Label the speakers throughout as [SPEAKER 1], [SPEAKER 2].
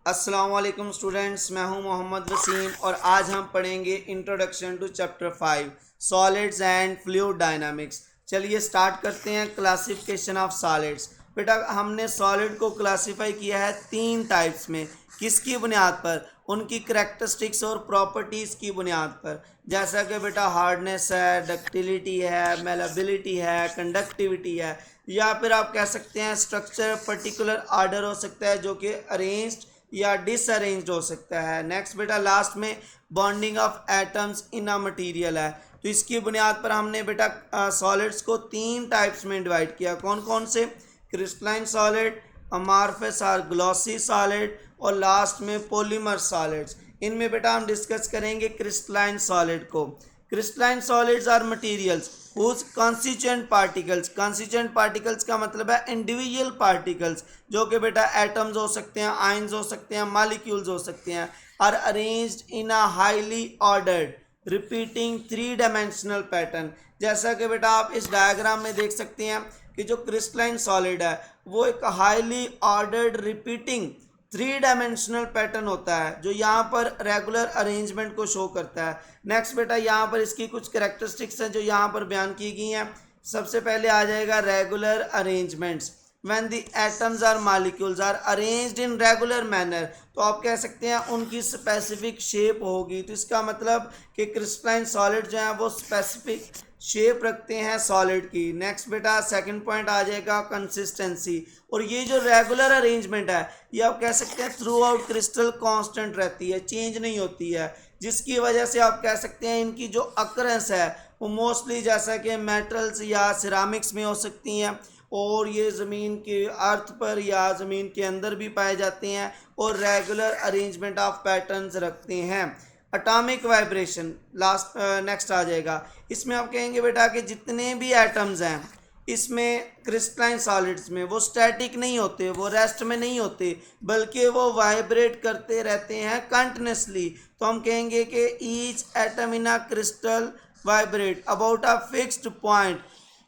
[SPEAKER 1] अस्सलाम वालेकुम स्टूडेंट्स, मैं हूं मोहम्मद वसीम और आज हम पढ़ेंगे introduction to chapter 5 solids and fluid dynamics. चलिए स्टार्ट करते हैं क्लासिफिकेशन ऑफ सॉलिड्स। बेटा हमने सॉलिड को क्लासीफाई किया है 3 टाइप्स में। किसकी बुनियाद पर? उनकी करैक्टरिस्टिक्स और प्रॉपर्टीज़ की बुनियाद पर। जैसा कि बेटा हार्डनेस है, डक्टिलिटी है, मेलेबिलिटी है, कंडक्टिविटी है, या फिर आप कह सकते हैं स्ट्रक्चर पर्टिकुलर ऑर्डर हो सकता है जो कि अरेंज्ड या डिसअरेंज्ड हो सकता है। नेक्स्ट बेटा लास्ट में bonding of atoms in a material है। तो इसकी बुनियाद पर हमने बेटा सॉलिड्स को 3 टाइप्स में डिवाइड किया। कौन कौन से? क्रिस्टलाइन सॉलिड, अमार्फस और ग्लॉसी सॉलिड, और लास्ट में पॉलीमर सॉलिड्स। इनमें बेटा हम डिस्कस करेंगे क्रिस्टलाइन सॉलिड को। Crystalline solids are materials whose constituent particles का मतलब है इंडिविजुअल पार्टिकल्स, जो कि बेटा एटम्स हो सकते हैं, आयंस हो सकते हैं, मॉलिक्यूल्स हो सकते हैं, are arranged in a highly ordered repeating 3 dimensional pattern. जैसा कि बेटा आप इस डायग्राम में देख सकते हैं कि जो क्रिस्टलाइन सॉलिड है वो एक highly ordered repeating 3 dimensional pattern होता है जो यहाँ पर रेगुलर अरेंजमेंट को शो करता है। नेक्स्ट बेटा यहाँ पर इसकी कुछ कैरेक्टरिस्टिक्स हैं जो यहाँ पर बयान की गई हैं। सबसे पहले आ जाएगा regular arrangements. When the atoms or molecules are arranged in regular manner, तो आप कह सकते हैं उनकी स्पेसिफिक शेप होगी। तो इसका मतलब कि क्रिस्टलाइन सॉलिड जो है वो स्पेसिफिक शेप रखते हैं सॉलिड की। नेक्स्ट बेटा सेकंड पॉइंट आ जाएगा कंसिस्टेंसी। और ये जो रेगुलर अरेंजमेंट है ये आप कह सकते हैं थ्रू आउट क्रिस्टल कांस्टेंट रहती है, चेंज नहीं होती है, जिसकी वजह से आप कह सकते हैं इनकी जो अकरेंस है वो मोस्टली जैसा कि मेटल्स या सिरामिक्स में हो सकती हैं, और ये ज़मीन के अर्थ पर या ज़मीन के अंदर भी पाए जाते हैं और रेगुलर अरेंजमेंट ऑफ पैटर्न्स रखते हैं। एटॉमिक वाइब्रेशन लास्ट नेक्स्ट आ जाएगा। इसमें आप कहेंगे बेटा कि जितने भी एटम्स हैं इसमें क्रिस्टलाइन सॉलिड्स में वो स्टैटिक नहीं होते, वो रेस्ट में नहीं होते, बल्कि वो वाइब्रेट करते रहते हैं कंटिन्यूसली। तो हम कहेंगे कि each atom in a crystal vibrate about a fixed point.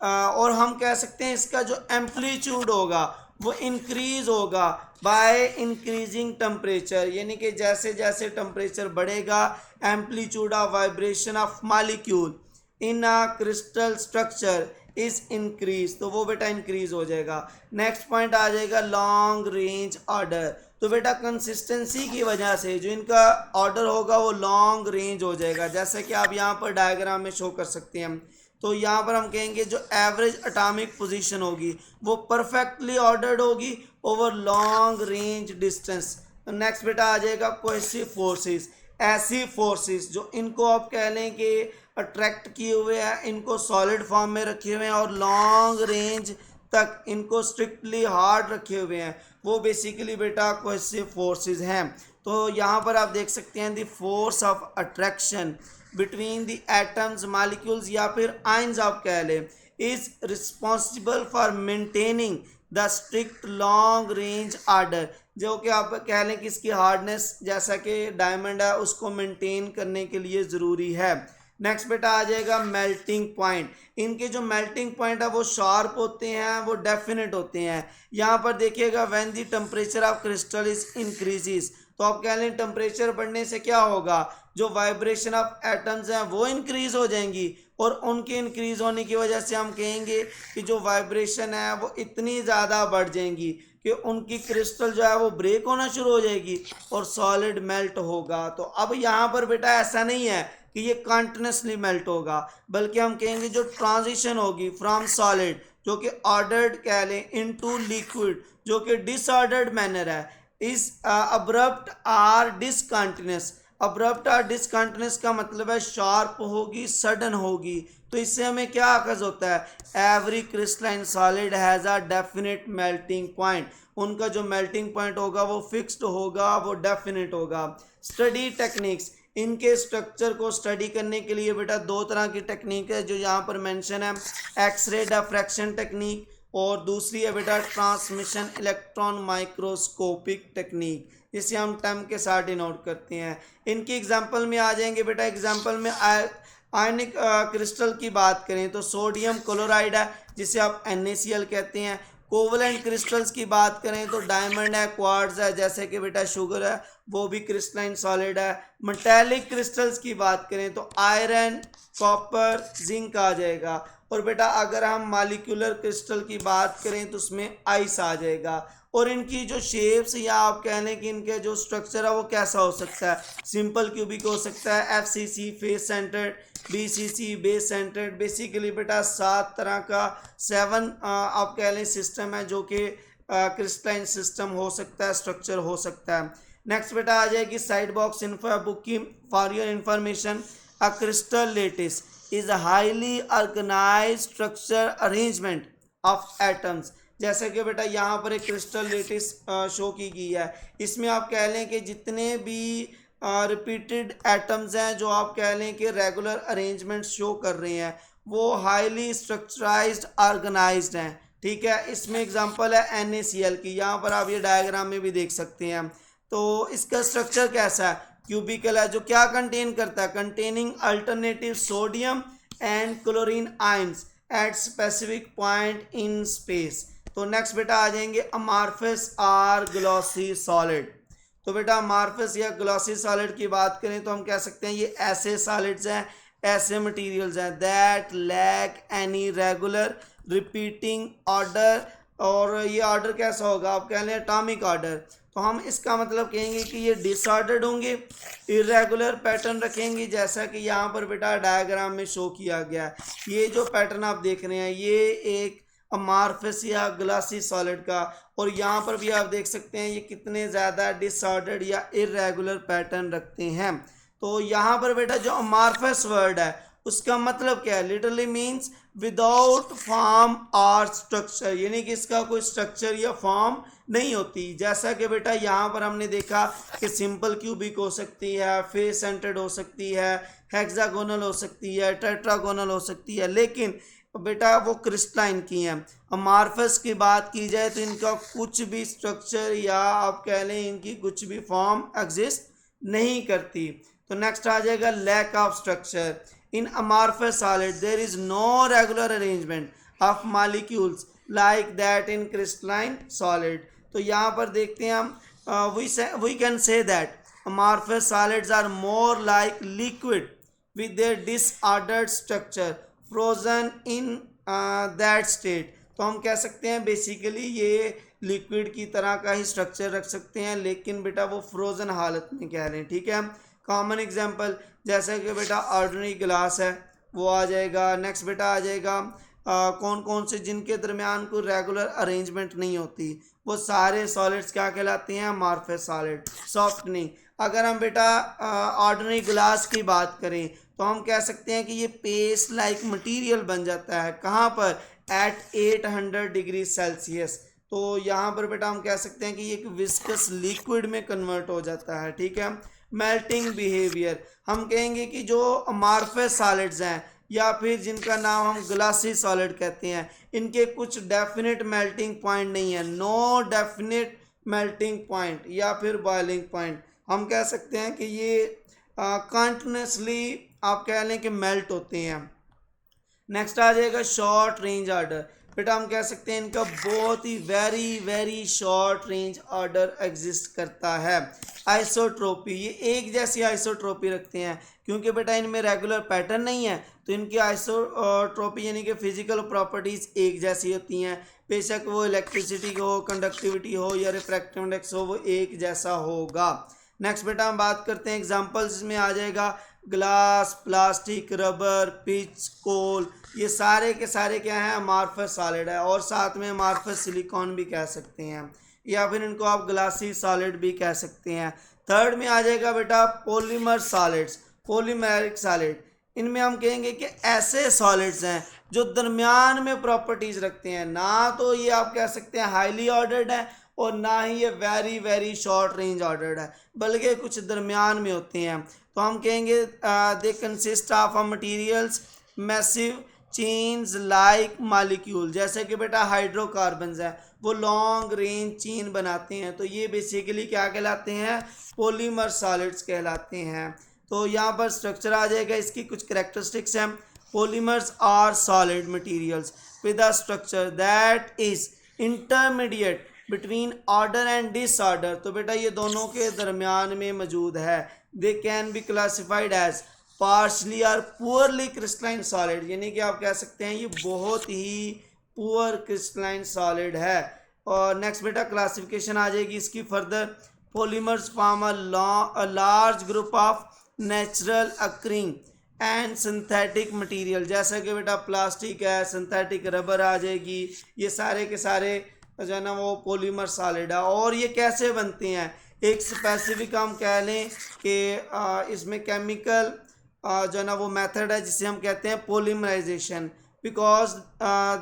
[SPEAKER 1] और हम कह सकते हैं इसका जो एम्पलीट्यूड होगा वो इंक्रीज होगा बाय इंक्रीजिंग टेम्परेचर, यानी कि जैसे जैसे टेम्परेचर बढ़ेगा amplitude of vibration of molecule in a crystal structure is increase, तो वो बेटा इंक्रीज हो जाएगा। नेक्स्ट पॉइंट आ जाएगा लॉन्ग रेंज ऑर्डर। तो बेटा कंसिस्टेंसी की वजह से जो इनका ऑर्डर होगा वो लॉन्ग रेंज हो जाएगा, जैसे कि आप यहाँ पर डायग्राम में शो कर सकते हैं। तो यहाँ पर हम कहेंगे जो एवरेज एटॉमिक पोजीशन होगी वो परफेक्टली ऑर्डर्ड होगी over long range distance. Next बेटा आ जाएगा कोहेसिव फोर्सेस। ऐसी फोर्सेस जो इनको आप कह लें कि अट्रैक्ट किए हुए हैं, इनको सॉलिड फॉर्म में रखे हुए हैं और लॉन्ग रेंज तक इनको स्ट्रिक्टली हार्ड रखे हुए हैं, वो बेसिकली बेटा कोहेसिव फोर्सेस हैं। तो यहाँ पर आप देख सकते हैं the force of attraction between the atoms molecules या फिर आयंस आप कह लें is responsible for maintaining the strict long range order, जो कि आप कह लें कि इसकी हार्डनेस जैसा कि डायमंड है उसको मेंटेन करने के लिए ज़रूरी है। नेक्स्ट बेटा आ जाएगा मेल्टिंग पॉइंट। इनके जो मेल्टिंग पॉइंट है वो शार्प होते हैं, वो डेफिनेट होते हैं। यहाँ पर देखिएगा when the temperature of crystal is increases, तो आप कह लें टेम्परेचर बढ़ने से क्या होगा, जो वाइब्रेशन ऑफ एटम्स हैं वो इंक्रीज हो जाएंगी, और उनके इंक्रीज होने की वजह से हम कहेंगे कि जो वाइब्रेशन है वो इतनी ज़्यादा बढ़ जाएंगी कि उनकी क्रिस्टल जो है वो ब्रेक होना शुरू हो जाएगी और सॉलिड मेल्ट होगा। तो अब यहाँ पर बेटा ऐसा नहीं है कि ये कंटिन्यूसली मेल्ट होगा, बल्कि हम कहेंगे जो ट्रांजिशन होगी फ्रॉम सॉलिड जो कि ऑर्डर्ड कह लें इनटू लिक्विड जो कि डिसऑर्डर्ड मैनर है, इस अब्रप्ट आर डिसकंटिन्यूस। अब्रप्ट और डिसकंटिन्यूस का मतलब है शार्प होगी, सडन होगी। तो इससे हमें क्या अखज़ होता है, every crystalline solid has a definite melting point. उनका जो मेल्टिंग पॉइंट होगा वो फिक्स्ड होगा, वो डेफिनेट होगा। स्टडी टेक्निक्स, इनके स्ट्रक्चर को स्टडी करने के लिए बेटा 2 तरह की टेक्निक है जो यहाँ पर मेंशन है, एक्सरे डिफ्रैक्शन टेक्निक और दूसरी है बेटा ट्रांसमिशन इलेक्ट्रॉन माइक्रोस्कोपिक टेक्निक, जिसे हम टर्म के साथ डिनोट करते हैं। इनकी एग्जांपल में आ जाएंगे बेटा। एग्जांपल में आयनिक क्रिस्टल की बात करें तो सोडियम क्लोराइड है जिसे आप NaCl कहते हैं, कोवलेंट क्रिस्टल्स की बात करें तो डायमंड है, क्वार्ट्ज है, जैसे कि बेटा शुगर है, वो भी क्रिस्टलाइन सॉलिड है। मेटेलिक क्रिस्टल्स की बात करें तो आयरन, कॉपर, जिंक आ जाएगा। और बेटा अगर हम मॉलिक्यूलर क्रिस्टल की बात करें तो उसमें आइस आ जाएगा। और इनकी जो शेप्स या आप कह लें कि इनके जो स्ट्रक्चर है वो कैसा हो सकता है, सिंपल क्यूबिक हो सकता है, FCC face centred, BCC base centred. Basically बेटा 7 तरह का 7 आप कह लें सिस्टम है जो कि क्रिस्टलाइन सिस्टम हो सकता है, स्ट्रक्चर हो सकता है। नेक्स्ट बेटा आ जाएगी साइड बॉक्स इन्फो बुक की for your information. A crystal lattice is a highly organised structure arrangement of atoms. जैसे कि बेटा यहाँ पर एक क्रिस्टल लेटिस शो की गई है। इसमें आप कह लें कि जितने भी रिपीटेड एटम्स हैं जो आप कह लें कि रेगुलर अरेंजमेंट शो कर रहे हैं वो हाईली स्ट्रक्चराइज्ड ऑर्गेनाइज्ड हैं। ठीक है, इसमें एग्जांपल है NaCl की, यहाँ पर आप ये डायग्राम में भी देख सकते हैं। तो इसका स्ट्रक्चर कैसा है, क्यूबिकल है, जो क्या कंटेन करता है, containing alternative sodium and chlorine ions at specific point in space. तो नेक्स्ट बेटा आ जाएंगे अमार्फस आर ग्लॉसी सॉलिड। तो बेटा अमार्फस या ग्लॉसी सॉलिड की बात करें तो हम कह सकते हैं ये ऐसे सॉलिड्स हैं, ऐसे मटेरियल्स हैं that lack any regular repeating order. और ये ऑर्डर कैसा होगा, आप कह लें एटॉमिक ऑर्डर। तो हम इसका मतलब कहेंगे कि ये डिसऑर्डर्ड होंगे, इरेगुलर पैटर्न रखेंगे, जैसा कि यहाँ पर बेटा डायग्राम में शो किया गया है। ये जो पैटर्न आप देख रहे हैं ये एक अमार्फस या ग्लासी सॉलिड का, और यहाँ पर भी आप देख सकते हैं ये कितने ज़्यादा डिसऑर्डर्ड या इरेगुलर पैटर्न रखते हैं। तो यहाँ पर बेटा जो अमार्फस वर्ड है उसका मतलब क्या है, लिटरली मीन्स विदाउट फॉर्म और स्ट्रक्चर, यानी कि इसका कोई स्ट्रक्चर या फॉर्म नहीं होती। जैसा कि बेटा यहाँ पर हमने देखा कि सिंपल क्यूबिक हो सकती है, फेस सेंटर्ड हो सकती है, हेक्सागोनल हो सकती है, टेट्रागोनल हो सकती है, लेकिन बेटा वो क्रिस्टलाइन की हैं। अमार्फस की बात की जाए तो इनका कुछ भी स्ट्रक्चर या आप कह लें इनकी कुछ भी फॉर्म एग्जिस्ट नहीं करती। तो नेक्स्ट आ जाएगा lack of structure. In amorphous solid there is no regular arrangement of molecules like that in crystalline solid. तो यहाँ पर देखते हैं हम we can say that amorphous solids are more like liquid with their disordered structure frozen in that state. तो हम कह सकते हैं बेसिकली ये लिक्विड की तरह का ही स्ट्रक्चर रख सकते हैं, लेकिन बेटा वो फ्रोजन हालत में कह रहे हैं। ठीक है, कॉमन एग्जांपल जैसे कि बेटा ऑर्डिनरी ग्लास है वो आ जाएगा। नेक्स्ट बेटा आ जाएगा कौन कौन से जिनके दरमियान कोई रेगुलर अरेंजमेंट नहीं होती, वो सारे सॉलिड्स क्या कहलाते हैं, अमार्फस सॉलिड। सॉफ्टनिंग, अगर हम बेटा ऑर्डिनरी ग्लास की बात करें तो हम कह सकते हैं कि ये पेस्ट लाइक मटेरियल बन जाता है, कहाँ पर, एट 800 डिग्री सेल्सियस। तो यहाँ पर बेटा हम कह सकते हैं कि ये एक विस्कस लिक्विड में कन्वर्ट हो जाता है। ठीक है, मेल्टिंग बिहेवियर, हम कहेंगे कि जो अमार्फस सॉलिड्स हैं या फिर जिनका नाम हम ग्लासी सॉलिड कहते हैं, इनके कुछ डेफिनेट मेल्टिंग पॉइंट नहीं है, नो डेफिनेट मेल्टिंग पॉइंट या फिर बॉइलिंग पॉइंट। हम कह सकते हैं कि ये कंटिन्यूसली आप कह लें कि मेल्ट होते हैं। नेक्स्ट आ जाएगा शॉर्ट रेंज ऑर्डर। बेटा हम कह सकते हैं इनका बहुत ही very very short range order exist करता है। आइसोट्रोपी, ये एक जैसी आइसोट्रोपी रखते हैं क्योंकि बेटा इनमें रेगुलर पैटर्न नहीं है, तो इनकी आइसोट्रोपी यानी कि फिजिकल प्रॉपर्टीज़ एक जैसी होती हैं, बेशक वो इलेक्ट्रिसिटी हो, कंडक्टिविटी हो या रिफ्रैक्टिव इंडेक्स हो, वो एक जैसा होगा। नेक्स्ट बेटा हम बात करते हैं एग्जाम्पल्स में आ जाएगा ग्लास, प्लास्टिक, रबर, पिच, कोल, ये सारे के सारे क्या हैं, अमार्फस सॉलिड है, और साथ में अमार्फस सिलिकॉन भी कह सकते हैं, या फिर इनको आप ग्लासी सॉलिड भी कह सकते हैं। थर्ड में आ जाएगा बेटा पॉलीमर सॉलिड्स, पॉलीमेरिक सॉलिड। इनमें हम कहेंगे कि ऐसे सॉलिड्स हैं जो दरमियान में प्रॉपर्टीज़ रखते हैं, ना तो ये आप कह सकते हैं हाईली ऑर्डर्ड है और ना ही ये very very short range ordered है, बल्कि कुछ दरमियान में होते हैं। तो हम कहेंगे दे consist of materials massive chains like molecule, जैसे कि बेटा हाइड्रोकार्बन्स हैं वो लॉन्ग रेंज चेन बनाते हैं, तो ये बेसिकली क्या कहलाते हैं, पॉलीमर सॉलिड्स कहलाते हैं। तो यहाँ पर स्ट्रक्चर आ जाएगा, इसकी कुछ कैरेक्टरिस्टिक्स हैं। Polymers are solid materials with a structure that is intermediate between order and disorder, तो बेटा ये दोनों के दरमियान में मौजूद है। They can be classified as partially और पुअरली क्रिस्टलाइन सॉलिड, यानी कि आप कह सकते हैं ये बहुत ही पुअर क्रिस्टलाइन सॉलिड है। और नेक्स्ट बेटा क्लासिफिकेशन आ जाएगी इसकी further. Polymers form a large group of natural occurring and synthetic material, जैसा कि बेटा प्लास्टिक है, सिंथेटिक रबर आ जाएगी, ये सारे के सारे जो है ना वो पॉलीमर सॉलिड है। और ये कैसे बनते हैं, एक स्पेसिफिक हम कह लें कि इसमें केमिकल जो है ना वो मेथड है जिसे हम कहते हैं polymerisation, because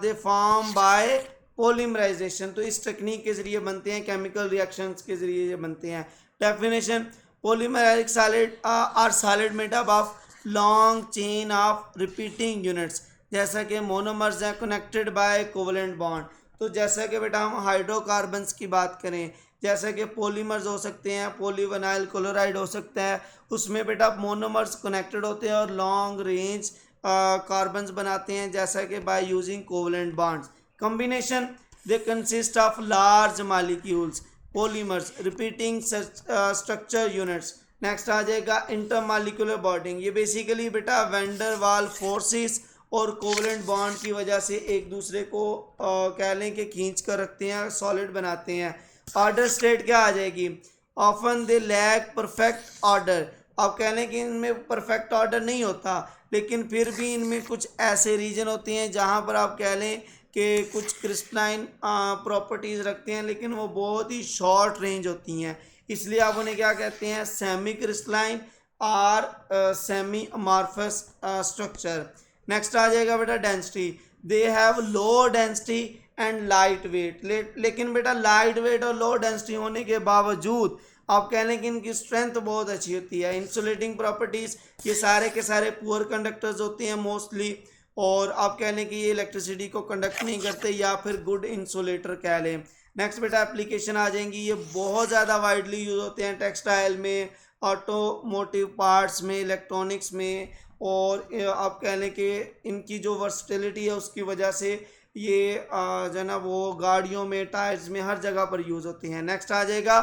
[SPEAKER 1] they form by polymerisation. तो इस टेक्निक के ज़रिए बनते हैं, केमिकल रिएक्शंस के ज़रिए ये बनते हैं। Definition, polymeric solid are solid made up of long chain of repeating units, जैसा कि मोनोमर्स हैं कनेक्टेड बाय कोवलेंट बॉन्ड। तो जैसा कि बेटा हम हाइड्रोकार्बन्स की बात करें, जैसे कि पॉलीमर्स हो सकते हैं, पॉलीविनाइल क्लोराइड हो सकता है, उसमें बेटा मोनोमर्स कनेक्टेड होते हैं और लॉन्ग रेंज कार्बन्स बनाते हैं, जैसा कि by using covalent bonds. Combination, they consist of large molecules polymers repeating structure units. Next आ जाएगा इंटरमॉलिक्यूलर बॉन्डिंग, ये बेसिकली बेटा वैंडर वाल फोर्सेस और कोवलेंट बॉन्ड की वजह से एक दूसरे को कह लें कि खींच कर रखते हैं, सॉलिड बनाते हैं। ऑर्डर स्टेट क्या आ जाएगी, often they lack perfect order, आप कह लें कि इनमें परफेक्ट ऑर्डर नहीं होता, लेकिन फिर भी इनमें कुछ ऐसे रीजन होते हैं जहाँ पर आप कह लें कि कुछ क्रिस्टलाइन प्रॉपर्टीज़ रखते हैं, लेकिन वो बहुत ही शॉर्ट रेंज होती हैं, इसलिए आप उन्हें क्या कहते हैं, सेमी क्रिस्टलाइन और सेमी अमॉर्फस स्ट्रक्चर। नेक्स्ट आ जाएगा बेटा density, they have low density and light weight, लेकिन बेटा लाइट वेट और लो डेंसिटी होने के बावजूद आप कह लें कि इनकी स्ट्रेंथ बहुत अच्छी होती है। इंसुलेटिंग प्रॉपर्टीज़, ये सारे के सारे पुअर कंडक्टर्स होते हैं मोस्टली, और आप कह लें कि ये इलेक्ट्रिसिटी को कंडक्ट नहीं करते, या फिर गुड इंसुलेटर कह लें। नेक्स्ट बेटा एप्लीकेशन आ जाएंगी, ये बहुत ज़्यादा वाइडली यूज़ होते हैं टेक्सटाइल में, ऑटोमोटिव पार्ट्स में, इलेक्ट्रॉनिक्स में, और आप कह लें कि इनकी जो वर्सटिलिटी है उसकी वजह से ये जो है ना वो गाड़ियों में, टायर्स में, हर जगह पर यूज़ होती हैं। नेक्स्ट आ जाएगा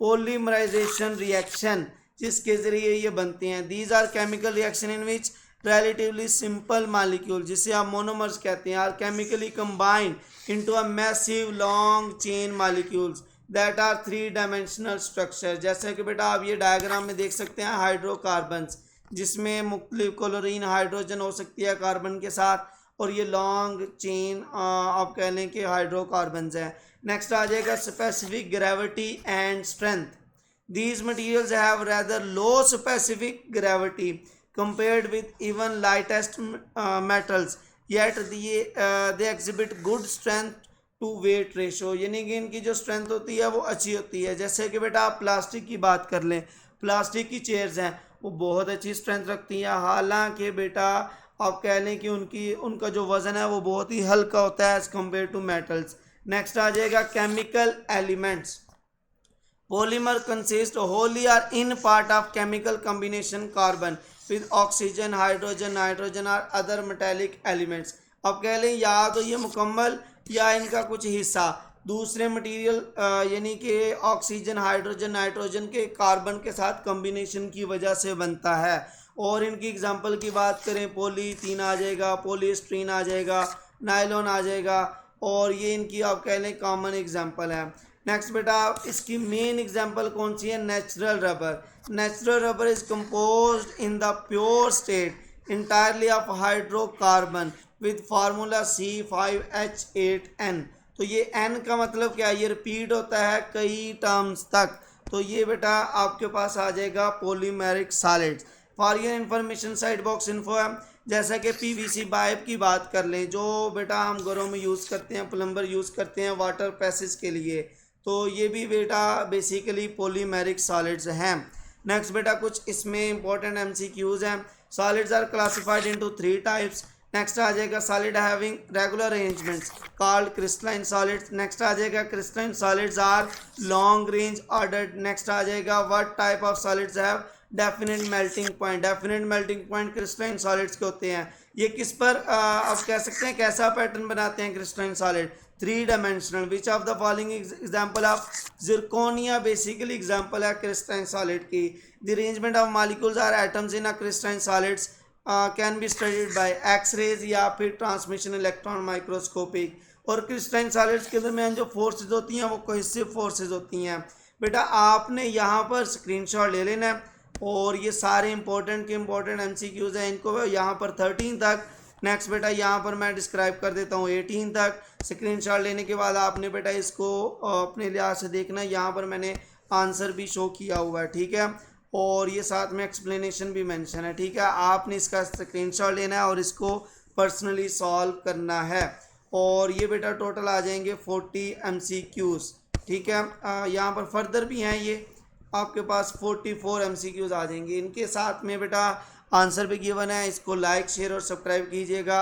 [SPEAKER 1] पॉलीमराइजेशन रिएक्शन, जिसके ज़रिए ये बनते हैं। These are chemical reaction in which relatively simple molecule, जिसे आप मोनोमर्स कहते हैं, आर chemically combined into a massive long chain molecules that are 3-dimensional structure। जैसे कि बेटा आप ये डायग्राम में देख सकते हैं हाइड्रोकार्बन्स, जिसमें मुख्तलिफ क्लोरीन हाइड्रोजन हो सकती है कार्बन के साथ, और ये लॉन्ग चेन आप कह लें कि हाइड्रोकार्बन्स हैं। नेक्स्ट आ जाएगा specific gravity and strength, these materials have rather low specific gravity compared with even lightest metals, yet they exhibit good strength to weight ratio, यानी कि इनकी जो स्ट्रेंथ होती है वो अच्छी होती है। जैसे कि बेटा आप प्लास्टिक की बात कर लें, प्लास्टिक की चेयर्स हैं वो बहुत अच्छी स्ट्रेंथ रखती हैं, हालांकि बेटा आप कह लें कि उनका जो वज़न है वो बहुत ही हल्का होता है as compare to metals. Next आ जाएगा chemical elements, polymer consist wholly or in part of chemical combination carbon with oxygen, hydrogen, nitrogen और other metallic elements। अब कह लें या तो ये मुकम्मल या इनका कुछ हिस्सा दूसरे मटेरियल यानी कि ऑक्सीजन, हाइड्रोजन, नाइट्रोजन के कार्बन के साथ कम्बिनेशन की वजह से बनता है। और इनकी एग्जांपल की बात करें, पॉलीथीन आ जाएगा, पॉलीस्टीरीन आ जाएगा, नायलॉन आ जाएगा, और ये इनकी आप कह लें कॉमन एग्जांपल है। नेक्स्ट बेटा इसकी मेन एग्जांपल कौन सी है, natural rubber. Natural rubber is composed in the pure state entirely of hydrocarbon with formula C5H8N। तो ये N का मतलब क्या है, ये रिपीट होता है कई टर्म्स तक, तो ये बेटा आपके पास आ जाएगा polymeric solids. For your information side box info है, जैसा कि PVC पाइप की बात कर लें जो बेटा हम घरों में यूज़ करते हैं, प्लम्बर यूज़ करते हैं वाटर पैसेज के लिए, तो ये भी बेटा बेसिकली पॉलीमेरिक सॉलिड्स हैं। नेक्स्ट बेटा कुछ इसमें इंपॉर्टेंट MCQs हैं। Solids are classified into 3 types. Next आ जाएगा solid having regular arrangements called crystalline solids. Next आ जाएगा crystalline solids are long range ordered. Next आ जाएगा what type of solids have definite melting point. Definite melting point crystalline solids के होते हैं। ये किस पर आप कह सकते हैं कैसा पैटर्न बनाते हैं crystalline solid, three dimensional. Which of the following example of zirconia basically example है क्रिस्टलाइन सॉलिड की। The arrangement of molecules or atoms in a crystalline solids can be studied by X rays या फिर transmission electron microscopic. और crystalline solids के दरमियान जो forces होती हैं वो कोहेसिव फोर्सेज होती हैं। बेटा आपने यहाँ पर स्क्रीनशॉट ले लेना है और ये सारे इंपॉर्टेंट के इंपॉर्टेंट एमसीक्यूज हैं, इनको यहाँ पर 13 तक। नेक्स्ट बेटा यहाँ पर मैं डिस्क्राइब कर देता हूँ 18 तक। स्क्रीनशॉट लेने के बाद आपने बेटा इसको अपने लिहाज से देखना है। यहाँ पर मैंने आंसर भी शो किया हुआ है, ठीक है, और ये साथ में एक्सप्लेनेशन भी मेंशन है, ठीक है। आपने इसका स्क्रीनशॉट लेना है और इसको पर्सनली सॉल्व करना है। और ये बेटा टोटल आ जाएंगे 40 MCQs, ठीक है। यहाँ पर फर्दर भी हैं, ये आपके पास 44 MCQs आ जाएंगे। इनके साथ में बेटा आंसर भी गिवन है। इसको लाइक शेयर और सब्सक्राइब कीजिएगा।